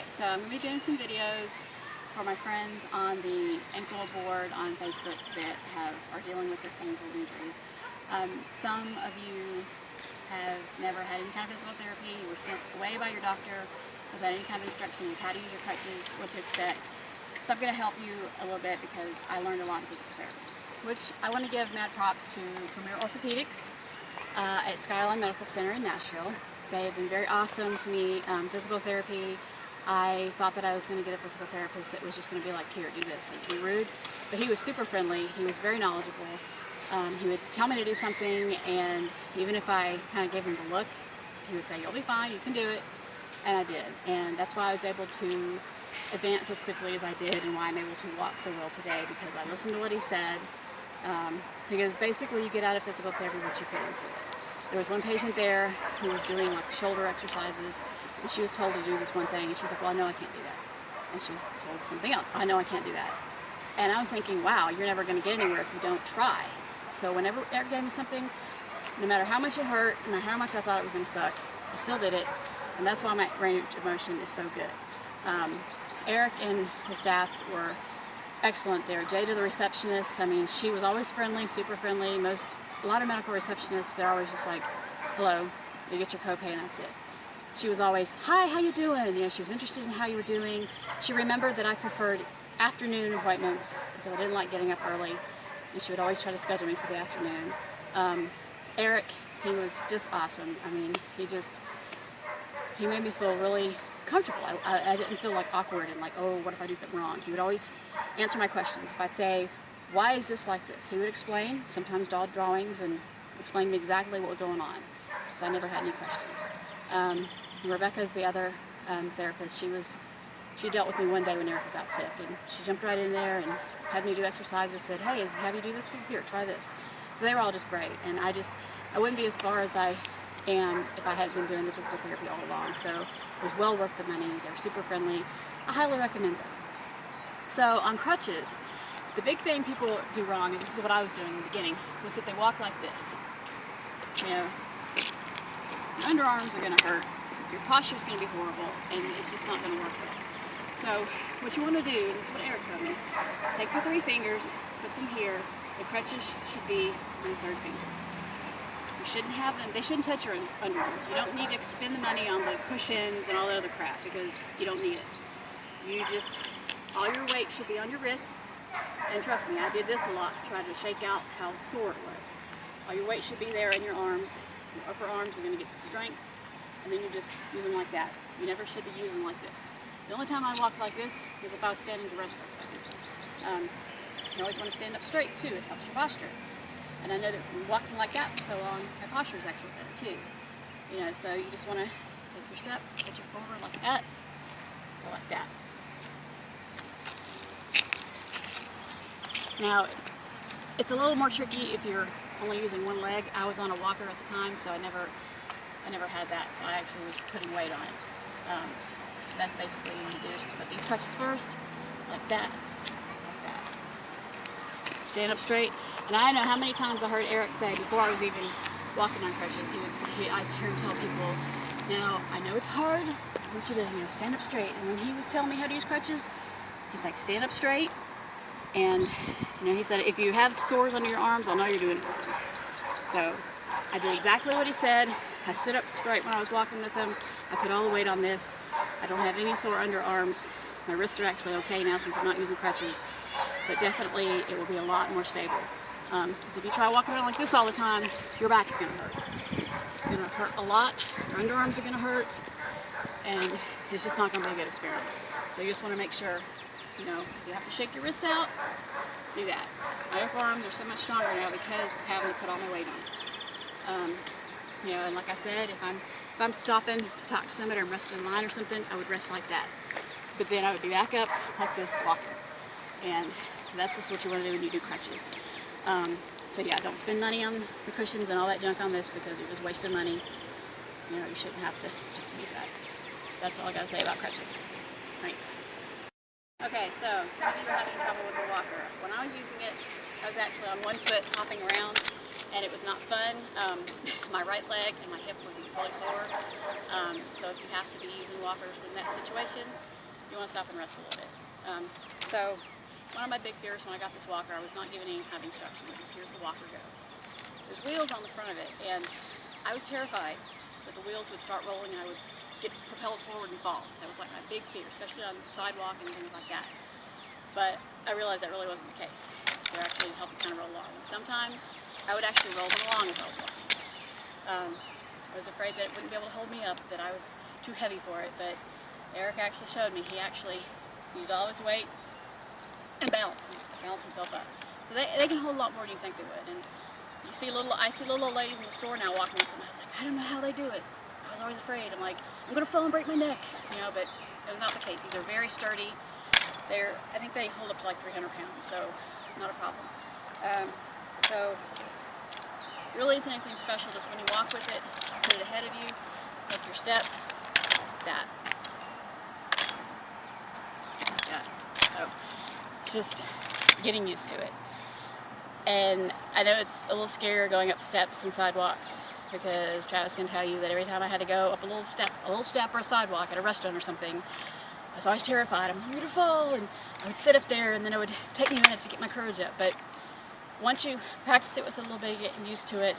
So I'm going to be doing some videos for my friends on the ankle board on Facebook that are dealing with their ankle injuries. Some of you have never had any kind of physical therapy. You were sent away by your doctor without any kind of instructions, how to use your crutches, what to expect. So I'm going to help you a little bit because I learned a lot in physical therapy, which I want to give mad props to Premier Orthopedics at Skyline Medical Center in Nashville. They have been very awesome to me. Physical therapy, I thought that I was going to get a physical therapist that was just going to be like, here, do this, and be rude. But he was super friendly. He was very knowledgeable. He would tell me to do something, and even if I kind of gave him the look, he would say, you'll be fine, you can do it. And I did. And that's why I was able to advance as quickly as I did, and why I'm able to walk so well today, because I listened to what he said. Because basically you get out of physical therapy what you put into it. There was one patient there who was doing like shoulder exercises, and she was told to do this one thing, and she was like, well, I know I can't do that. And she was told something else, I know I can't do that. And I was thinking, wow, you're never going to get anywhere if you don't try. So whenever Eric gave me something, no matter how much it hurt, no matter how much I thought it was going to suck, I still did it, and that's why my range of motion is so good. Eric and his staff were excellent there. Jada, the receptionist, I mean, she was always friendly, super friendly. A lot of medical receptionists, they're always just like, hello, you get your copay and that's it. She was always, hi, how you doing? You know, she was interested in how you were doing. She remembered that I preferred afternoon appointments because I didn't like getting up early, and she would always try to schedule me for the afternoon. Eric, he was just awesome. I mean, he made me feel really comfortable. I didn't feel like awkward and like, oh, what if I do something wrong? He would always answer my questions. If I'd say, why is this like this? He would explain, sometimes draw drawings, and explain to me exactly what was going on. So I never had any questions. Rebecca's the other therapist. She dealt with me one day when Eric was out sick, and she jumped right in there and had me do exercises, said, hey, have you do this? Here, try this. So they were all just great, and I wouldn't be as far as I am if I hadn't been doing the physical therapy all along. So it was well worth the money. They're super friendly. I highly recommend them. So on crutches, the big thing people do wrong, and this is what I was doing in the beginning, was that they walk like this. You know, your underarms are going to hurt, your posture is going to be horrible, and it's just not going to work well. So what you want to do, and this is what Eric told me, take your 3 fingers, put them here. The crutches should be on your 3rd finger. You shouldn't have them, they shouldn't touch your underarms. You don't need to spend the money on the cushions and all that other crap, because you don't need it. All your weight should be on your wrists. And trust me, I did this a lot to try to shake out how sore it was. All your weight should be there in your arms. Your upper arms are going to get some strength, and then you just use them like that. You never should be using them like this. The only time I walked like this is if I was standing to rest for a second. You always want to stand up straight too. It helps your posture. And I know that from walking like that for so long, my posture is actually better too. You know, so you just want to take your step, put your forward like that, or like that. Now, it's a little more tricky if you're only using one leg. I was on a walker at the time, so I never had that, so I actually was putting weight on it. That's basically what you do, is just put these crutches first, like that, like that. Stand up straight. And I know how many times I heard Eric say, before I was even walking on crutches, I hear him tell people, now, I know it's hard, I want you to, stand up straight. And when he was telling me how to use crutches, he's like, stand up straight. And, he said, if you have sores under your arms, I'll know you're doing it wrong. So I did exactly what he said. I stood up straight when I was walking with him. I put all the weight on this. I don't have any sore underarms. My wrists are actually okay now since I'm not using crutches. But definitely it will be a lot more stable. Because if you try walking around like this all the time, your back's going to hurt. It's going to hurt a lot. Your underarms are going to hurt. And it's just not going to be a good experience. So you just want to make sure, if you have to shake your wrists out, do that. My upper arms are so much stronger now because of having to put all my weight on it. And like I said, if I'm stopping to talk to somebody or I'm resting in line or something, I would rest like that. But then I would be back up like this walking. And so that's just what you want to do when you do crutches. So yeah, don't spend money on the cushions and all that junk on this because you're just wasting money. You shouldn't have to use that. That's all I got to say about crutches. Thanks. Okay, so some of you are having trouble with the walker. When I was using it, I was actually on one foot hopping around, and it was not fun. My right leg and my hip would be fully sore. So if you have to be using walkers in that situation, you want to stop and rest a little bit. So one of my big fears when I got this walker, I was not given any kind of instruction. It was, here's the walker go. There's wheels on the front of it, and I was terrified that the wheels would start rolling and I would get propelled forward and fall. That was like my big fear, especially on the sidewalk and things like that. But I realized that really wasn't the case. They're actually helping kind of roll along. And sometimes I would actually roll them along as I was walking. I was afraid that it wouldn't be able to hold me up, that I was too heavy for it, but Eric actually showed me. He actually used all his weight and balanced himself up. So they can hold a lot more than you think they would. And I see little old ladies in the store now walking with them. I was like, I don't know how they do it. I was always afraid. I'm like, I'm going to fall and break my neck, you know, but it was not the case. These are very sturdy. I think they hold up to like 300 pounds, so not a problem. So really isn't anything special. Just when you walk with it, put it ahead of you, take your step, that. So it's just getting used to it. And I know it's a little scarier going up steps and sidewalks, because Travis can tell you that every time I had to go up a little step or a sidewalk at a restaurant or something, I was always terrified. I'm going to fall, and I would sit up there, and then it would take me minutes to get my courage up. But once you practice it with it a little bit, getting used to it,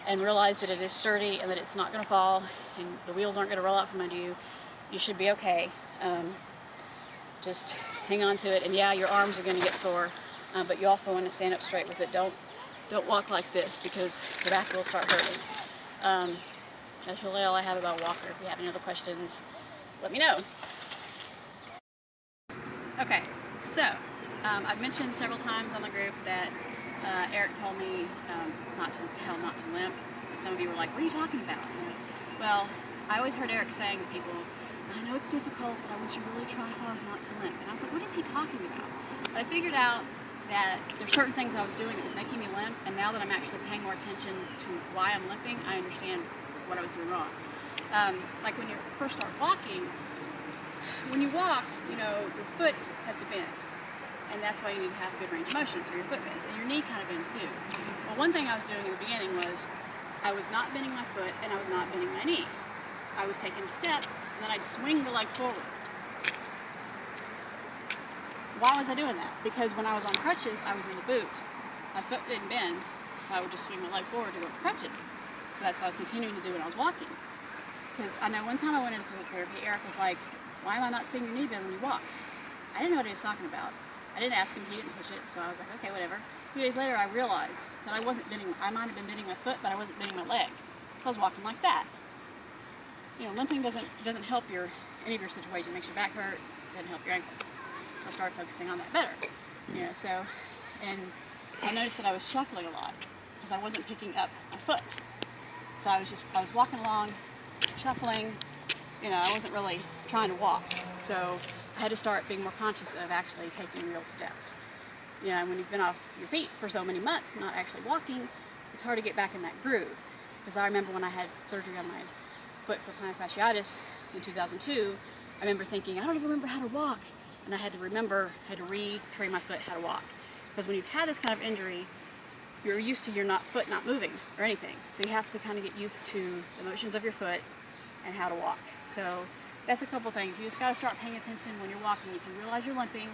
and realize that it is sturdy and that it's not going to fall, and the wheels aren't going to roll out from under you, you should be okay. Just hang on to it, and yeah, your arms are going to get sore, but you also want to stand up straight with it. Don't walk like this, because your back will start hurting. That's really all I have about Walker. If you have any other questions, let me know. Okay, so I've mentioned several times on the group that Eric told me not to limp. Some of you were like, what are you talking about? You know? Well, I always heard Eric saying to people, I know it's difficult, but I want you to really try hard not to limp. And I was like, what is he talking about? But I figured out that there's certain things I was doing that was making me limp, and now that I'm actually paying more attention to why I'm limping, I understand what I was doing wrong. Like when you first start walking, when you walk, you know, your foot has to bend. And that's why you need to have good range of motion, so your foot bends, and your knee kind of bends too. Well, one thing I was doing in the beginning was I was not bending my foot and I was not bending my knee. I was taking a step, and then I'd swing the leg forward. Why was I doing that? Because when I was on crutches, I was in the boot. My foot didn't bend, so I would just swing my leg forward to go with crutches. So that's what I was continuing to do when I was walking. Because I know one time I went in for physical therapy, Eric was like, why am I not seeing your knee bend when you walk? I didn't know what he was talking about. I didn't ask him, he didn't push it, so I was like, okay, whatever. A few days later, I realized that I might have been bending my foot, but I wasn't bending my leg. So I was walking like that. You know, limping doesn't help any of your situation. It makes your back hurt, doesn't help your ankle. So I started focusing on that better. You know, so, and I noticed that I was shuffling a lot because I wasn't picking up my foot. So I was walking along, shuffling, you know, I wasn't really trying to walk. So I had to start being more conscious of actually taking real steps. You know, when you've been off your feet for so many months, not actually walking, it's hard to get back in that groove. Because I remember when I had surgery on my foot for plantar fasciitis in 2002, I remember thinking, I don't even remember how to walk. And I had to retrain my foot how to walk. Because when you've had this kind of injury, you're used to your foot not moving or anything. So you have to kind of get used to the motions of your foot and how to walk. So that's a couple things. You just got to start paying attention when you're walking. If you realize you're limping,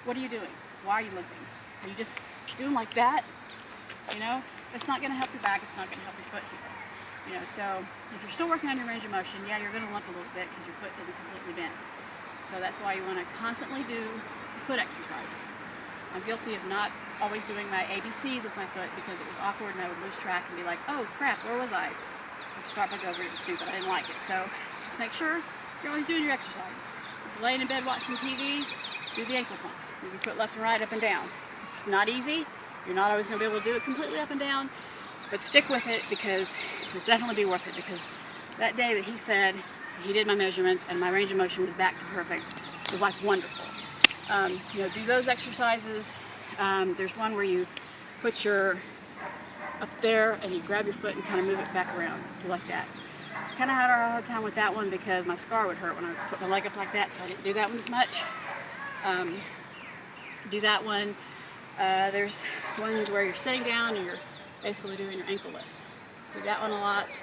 what are you doing? Why are you limping? Are you just doing like that? You know, it's not going to help your back. It's not going to help your foot here. You know, so if you're still working on your range of motion, yeah, you're going to limp a little bit because your foot isn't completely bent. So that's why you want to constantly do your foot exercises. I'm guilty of not always doing my ABCs with my foot because it was awkward and I would lose track and be like, oh crap, where was I? I'd start by going really stupid. I didn't like it. So just make sure you're always doing your exercises. If you're laying in bed watching TV, do the ankle pumps. Move your foot left and right, up and down. It's not easy. You're not always going to be able to do it completely up and down, but stick with it because it'll definitely be worth it. Because that day that he said he did my measurements and my range of motion was back to perfect, it was like wonderful. You know, do those exercises. There's one where you put your up there and you grab your foot and kind of move it back around. Do like that. Kind of had a hard time with that one because my scar would hurt when I put my leg up like that, so I didn't do that one as much. Do that one. There's ones where you're sitting down and you're basically doing your ankle lifts. Do that one a lot.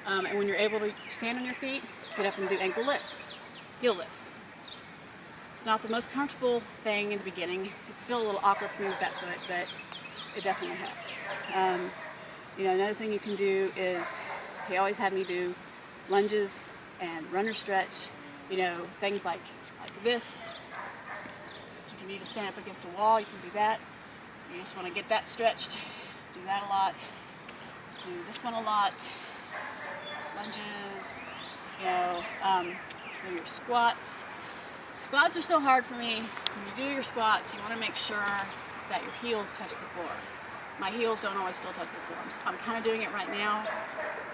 And when you're able to stand on your feet, get up and do ankle lifts, heel lifts. not the most comfortable thing in the beginning. It's still a little awkward for me with that foot, but it definitely helps. You know, another thing you can do is, he always had me do lunges and runner stretch, you know, things like this. If you need to stand up against a wall, you can do that. You just want to get that stretched, do that a lot. Do this one a lot. Lunges, you know, do your squats. Squats are still hard for me. When you do your squats, you want to make sure that your heels touch the floor. My heels don't always still touch the floor. I'm kind of doing it right now,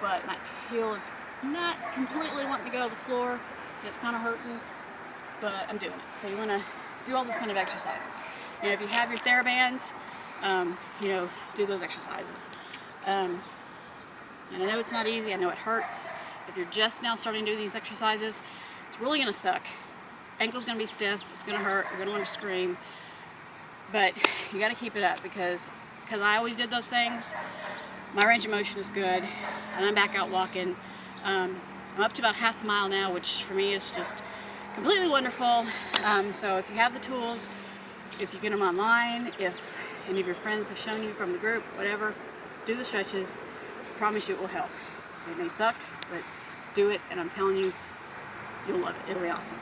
but my heel is not completely wanting to go to the floor. It's kind of hurting, but I'm doing it. So you want to do all those kind of exercises. You know, if you have your TheraBands, you know, do those exercises. And I know it's not easy. I know it hurts. If you're just now starting to do these exercises, it's really going to suck. Ankle's going to be stiff. It's going to hurt. You're going to want to scream. But you got to keep it up because I always did those things. My range of motion is good, and I'm back out walking. I'm up to about half a mile now, which for me is just completely wonderful. So if you have the tools, if you get them online, if any of your friends have shown you from the group, whatever, do the stretches. I promise you it will help. It may suck, but do it, and I'm telling you, you'll love it. It'll be awesome.